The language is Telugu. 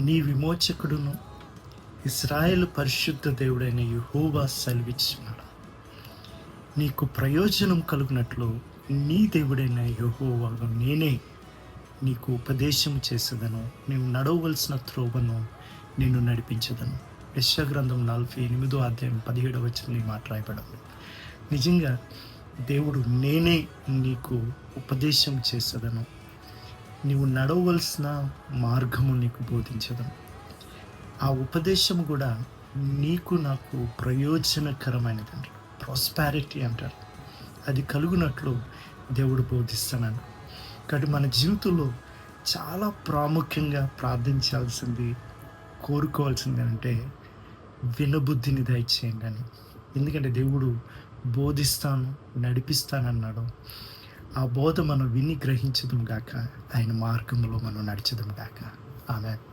నీ విమోచకుడును ఇశ్రాయేలు పరిశుద్ధ దేవుడైన యెహోవా సెలవిచ్చున్నాడు, నీకు ప్రయోజనం కలుగునట్లు నీ దేవుడైన యెహోవా నేనే నీకు ఉపదేశం చేసేదను, నీవు నడవవలసిన త్రోవను నిన్ను నడిపించదను. యెషయా గ్రంథం 48వ అధ్యాయం 17వ వచనంలో ఈ మాట రాయబడింది. నిజంగా దేవుడు నేనే నీకు ఉపదేశం చేసేదను, నీవు నడవవలసిన మార్గము నీకు బోధించదను. ఆ ఉపదేశం కూడా నీకు నాకు ప్రయోజనకరమైనదండి. ప్రాస్పారిటీ అంటారు, అది కలుగునట్లు దేవుడు బోధిస్తున్నాను. కాబట్టి మన జీవితంలో చాలా ప్రాముఖ్యంగా ప్రార్థించాల్సింది, కోరుకోవాల్సింది అంటే వినబుద్ధిని దయచేయండి అని. ఎందుకంటే దేవుడు బోధిస్తాను, నడిపిస్తానన్నాడు. ఆ బోధ మనం విని గ్రహించడం గాక, ఆయన మార్గంలో మనం నడిచడం గాక. ఆమేన్.